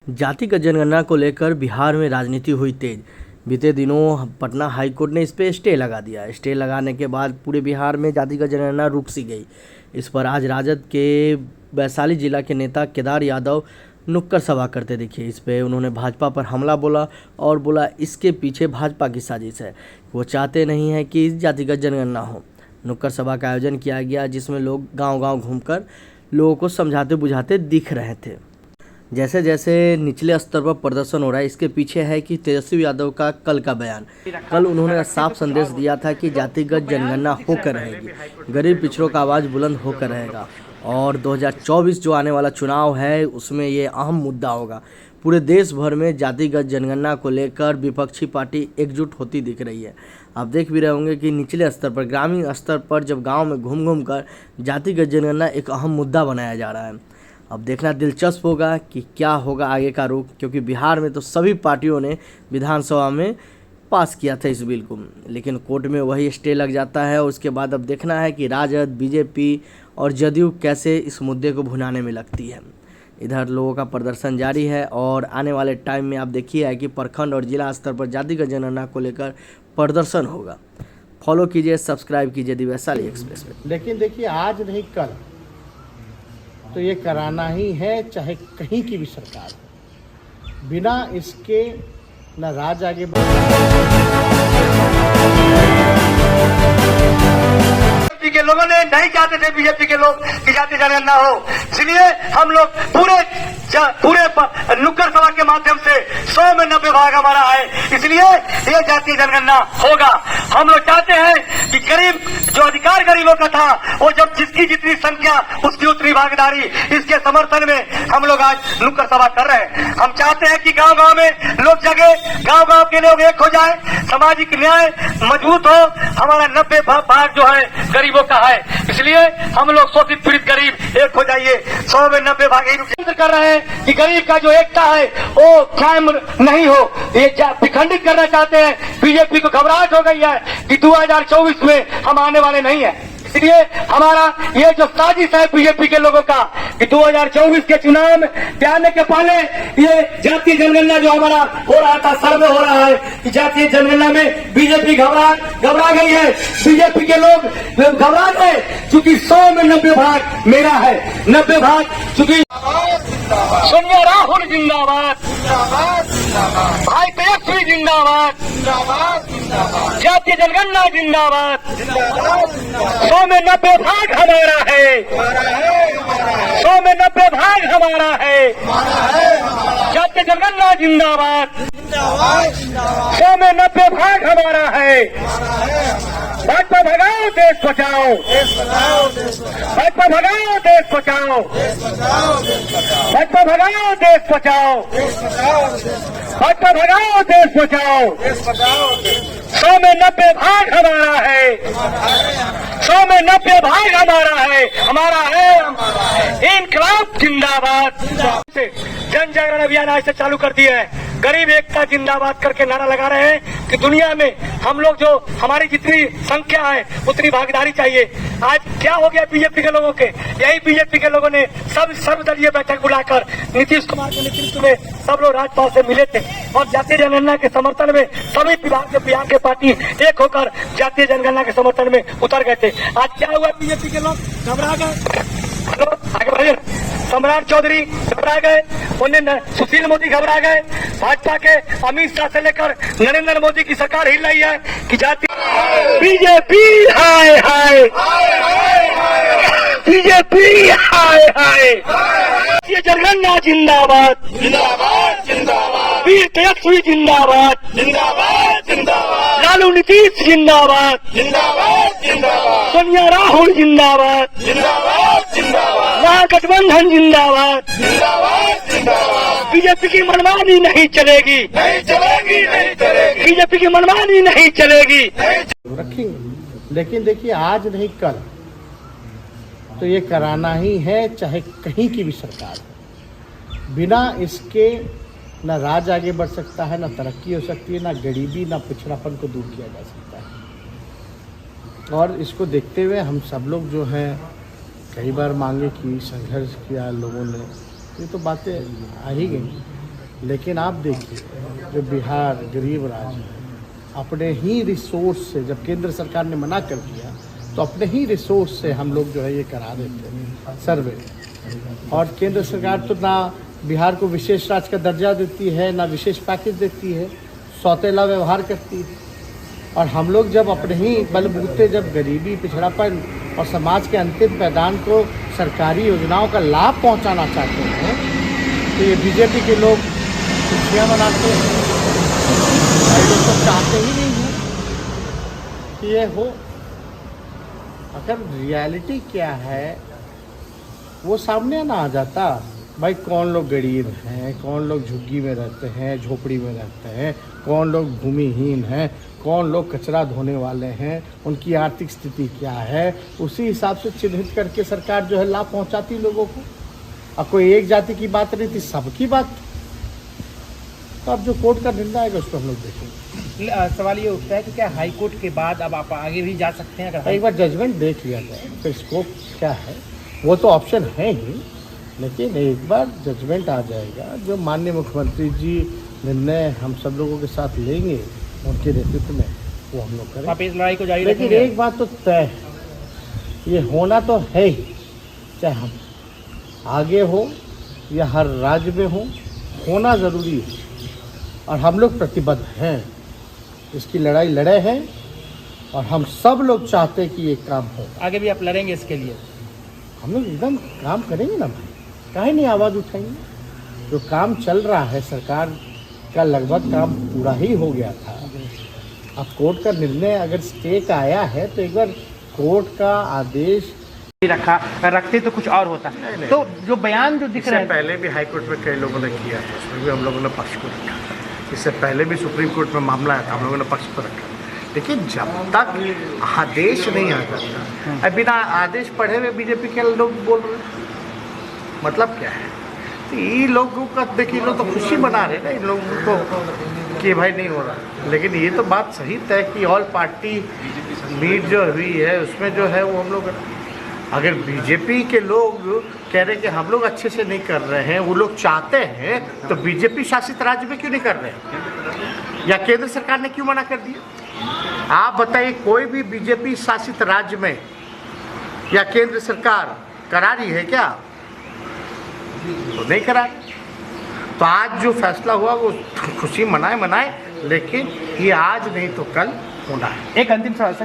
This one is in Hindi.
जातिगत जनगणना को लेकर बिहार में राजनीति हुई तेज। बीते दिनों पटना हाई कोर्ट ने इस पे स्टे लगा दिया। स्टे लगाने के बाद पूरे बिहार में जातिगत जनगणना रुक सी गई। इस पर आज राजद के वैशाली जिला के नेता केदार यादव नुक्कड़ सभा करते दिखे। इस पे उन्होंने भाजपा पर हमला बोला और बोला इसके पीछे भाजपा की साजिश है। वो चाहते नहीं हैं कि जातिगत जनगणना हो। नुक्कड़ सभा का आयोजन किया गया जिसमें लोग गांव-गांव घूमकर लोगों को समझाते बुझाते दिख रहे थे। जैसे जैसे निचले स्तर पर प्रदर्शन हो रहा है, इसके पीछे है कि तेजस्वी यादव का कल का बयान। कल उन्होंने साफ संदेश दिया था कि जातिगत जनगणना होकर रहेगी, गरीब पिछड़ों का आवाज़ बुलंद होकर रहेगा और 2024 जो आने वाला चुनाव है उसमें ये अहम मुद्दा होगा। पूरे देश भर में जातिगत जनगणना को लेकर विपक्षी पार्टी एकजुट होती दिख रही है। आप देख भी रहे होंगे कि निचले स्तर पर, ग्रामीण स्तर पर जब गांव में घूम घूम कर जातिगत जनगणना एक अहम मुद्दा बनाया जा रहा है। अब देखना दिलचस्प होगा कि क्या होगा आगे का रुख, क्योंकि बिहार में तो सभी पार्टियों ने विधानसभा में पास किया था इस बिल को, लेकिन कोर्ट में वही स्टे लग जाता है। और उसके बाद अब देखना है कि राजद, बीजेपी और जदयू कैसे इस मुद्दे को भुनाने में लगती है। इधर लोगों का प्रदर्शन जारी है और आने वाले टाइम में आप देखिए कि प्रखंड और जिला स्तर पर जातिगत जनगणना को लेकर प्रदर्शन होगा। फॉलो कीजिए, सब्सक्राइब कीजिए दी वैशाली एक्सप्रेस पे। लेकिन देखिए, आज नहीं कल तो ये कराना ही है, चाहे कहीं की भी सरकार हो। बिना इसके न राज आगे बीजेपी के लोगों ने नहीं चाहते थे, बीजेपी के लोग कि जाति जनगणना हो, इसलिए हम लोग पूरे नुक्कड़ सभा के माध्यम से 100 में 90 भाग हमारा है, इसलिए ये जातीय जनगणना होगा। हम लोग चाहते हैं कि गरीब जो अधिकार गरीबों का था, वो जब जिसकी जितनी संख्या उसकी उतनी भागीदारी, इसके समर्थन में हम लोग आज नुक्कड़ सभा कर रहे हैं। हम चाहते हैं कि गांव-गांव में लोग जगे, गांव-गांव के लोग एक हो जाए, सामाजिक न्याय मजबूत हो। हमारा 90 भाग जो है गरीबों का है, इसलिए हम लोग शोषित पीड़ित गरीब एक हो जाइए। 100 में 90 भाग कर रहे हैं कि गरीब का जो एकता है वो कायम नहीं हो, ये विखंडित करना चाहते हैं। बीजेपी को घबराहट हो गई है कि 2024 में हम आने वाले नहीं है, इसलिए हमारा ये जो साजिश है बीजेपी के लोगों का कि 2024 के चुनाव में आने के पहले ये जातीय जनगणना जो हमारा हो रहा था, सर्वे हो रहा है कि जातीय जनगणना में बीजेपी घबरा गई है। बीजेपी के लोग घबरा गए क्योंकि 100 में 90 भाग मेरा है, 90 भाग चूंकि सोनिया राहुल जिंदाबाद, भाई तेजस्वी जिंदाबाद, जातीय जनगणना जिंदाबाद। 100 में 90 भाग हमारा है, 100 में 90 भाग हमारा है, जातीय जनगणना जिंदाबाद। 100 में 90 भाग हमारा है। भाजपा भगाओ देश बचाओ, भाजपा भगाओ देश बचाओ, भाजपा भगाओ देश बचाओ, भाजपा भगाओ देश बचाओ। 100 में 90 भाग हमारा है, 100 में 90 भाग हमारा है। इनकलाब जिंदाबाद। जन जागरण अभियान आज से चालू कर दिया है। गरीब एकता जिंदाबाद करके नारा लगा रहे हैं कि दुनिया में हम लोग जो हमारी जितनी संख्या है उतनी भागीदारी चाहिए। आज क्या हो गया बीजेपी के लोगों के, यही बीजेपी के लोगों ने सब सर्वदलीय बैठक बुलाकर नीतीश कुमार के नेतृत्व में सब लोग राज्यपाल से मिले थे और जातीय जनगणना के समर्थन में सभी बिहार के पार्टी एक होकर जातीय जनगणना के समर्थन में उतर गए थे। आज क्या हुआ, बीजेपी के लोग घबरा गए। आगे बढ़िए। सम्राट चौधरी घबरा गए, उन्हें सुशील मोदी घबरा गए, भाजपा के अमित शाह से लेकर नरेंद्र मोदी की सरकार हिल रही है कि जाति बीजेपी हाय हाय, बीजेपी हाय हाय, ये जनगणना जिंदाबाद, जिंदाबाद जिंदाबाद, वीर तेजस्वी जिंदाबाद, जिंदाबाद जिंदाबाद, लालू नीतीश जिंदाबाद, जिंदाबाद जिंदाबाद, सोनिया राहुल जिंदाबाद, जिंदाबाद जिंदाबाद, महागठबंधन जिंदाबाद, जिंदाबाद जिंदाबाद। बीजेपी की मनमानी नहीं चलेगी, नहीं चलेगी, नहीं चलेगी, बीजेपी की मनमानी नहीं चलेगी। रखेंगे, लेकिन देखिए, आज नहीं कल तो ये कराना ही है, चाहे कहीं की भी सरकार हो। बिना इसके न राज आगे बढ़ सकता है, न तरक्की हो सकती है, न गरीबी, न पिछड़ापन को दूर किया जा सकता है। और इसको देखते हुए हम सब लोग जो हैं कई बार मांगे कि संघर्ष किया लोगों ने, ये तो बातें आ ही गई। लेकिन आप देखिए जो बिहार गरीब राज्य है, अपने ही रिसोर्स से, जब केंद्र सरकार ने मना कर दिया तो अपने ही रिसोर्स से हम लोग जो है ये करा देते हैं सर्वे। और केंद्र सरकार तो ना बिहार को विशेष राज्य का दर्जा देती है, ना विशेष पैकेज देती है, सौतेला व्यवहार करती है। और हम लोग जब अपने ही बलबूते, जब गरीबी, पिछड़ापन और समाज के अंतिम पैदान को सरकारी योजनाओं का लाभ पहुंचाना चाहते हैं, तो ये बीजेपी के लोग खुशियाँ मनाते हैं। ये लोग तो चाहते ही नहीं हैं कि ये हो। अगर रियलिटी क्या है वो सामने ना आ जाता, भाई कौन लोग गरीब हैं, कौन लोग झुग्गी में रहते हैं, झोपड़ी में रहते हैं, कौन लोग भूमिहीन हैं, कौन लोग कचरा धोने वाले हैं, उनकी आर्थिक स्थिति क्या है, उसी हिसाब से चिन्हित करके सरकार जो है लाभ पहुंचाती लोगों को। अब कोई एक जाति की बात नहीं थी, सबकी बात थी। तो अब जो कोर्ट का निर्णय आएगा उसको हम लोग देखेंगे। सवाल ये उठता है कि क्या हाई कोर्ट के बाद अब आप आगे भी जा सकते हैं? अगर एक बार जजमेंट देख लिया जाए फिर स्कोप क्या है, वो तो ऑप्शन है ही, लेकिन एक बार जजमेंट आ जाएगा जो माननीय मुख्यमंत्री जी निर्णय हम सब लोगों के साथ लेंगे उनके नेतृत्व में, वो हम लोग करें। आप इस लड़ाई को जारी लेकिन रखेंगे? एक बात तो तय है, ये होना तो है ही, चाहे हम आगे हो या हर राज्य में हो, होना ज़रूरी है। और हम लोग प्रतिबद्ध हैं, इसकी लड़ाई लड़े हैं और हम सब लोग चाहते हैं कि ये काम हो। आगे भी आप लड़ेंगे इसके लिए? हम लोग एकदम काम करेंगे ना भाई, काहे नहीं आवाज़ उठाएंगे। जो काम चल रहा है, सरकार का लगभग काम पूरा ही हो गया था। अब कोर्ट का निर्णय अगर स्टे का आया है तो एक बार कोर्ट का आदेश रखते तो कुछ और होता। तो जो बयान जो दिख रहा है, पहले भी हाई कोर्ट में कई लोगों ने किया था, उसमें भी हम लोगों ने पक्ष को रखा। इससे पहले भी सुप्रीम कोर्ट में मामला आया था, हम लोगों ने पक्ष को रखा। लेकिन जब तक आदेश नहीं आ जाता, बिना आदेश पढ़े हुए बीजेपी के लोग बोल रहे हैं, मतलब क्या है? तो ये लोगों का देखिए, लोग तो खुशी मना रहे ना इन लोगों को कि भाई नहीं हो रहा। लेकिन ये तो बात सही तय कि ऑल पार्टी मीट जो हुई है उसमें जो है वो हम लोग, अगर बीजेपी के लोग कह रहे हैं कि हम लोग अच्छे से नहीं कर रहे हैं, वो लोग चाहते हैं, तो बीजेपी शासित राज्य में क्यों नहीं कर रहे हैं? या केंद्र सरकार ने क्यों मना कर दिया? आप बताइए, कोई भी बीजेपी शासित राज्य में या केंद्र सरकार करा रही है क्या? तो नहीं करा रही। तो आज जो फैसला हुआ वो खुशी मनाए, लेकिन ये आज नहीं तो कल होना है। एक अंतिम सवाल सर,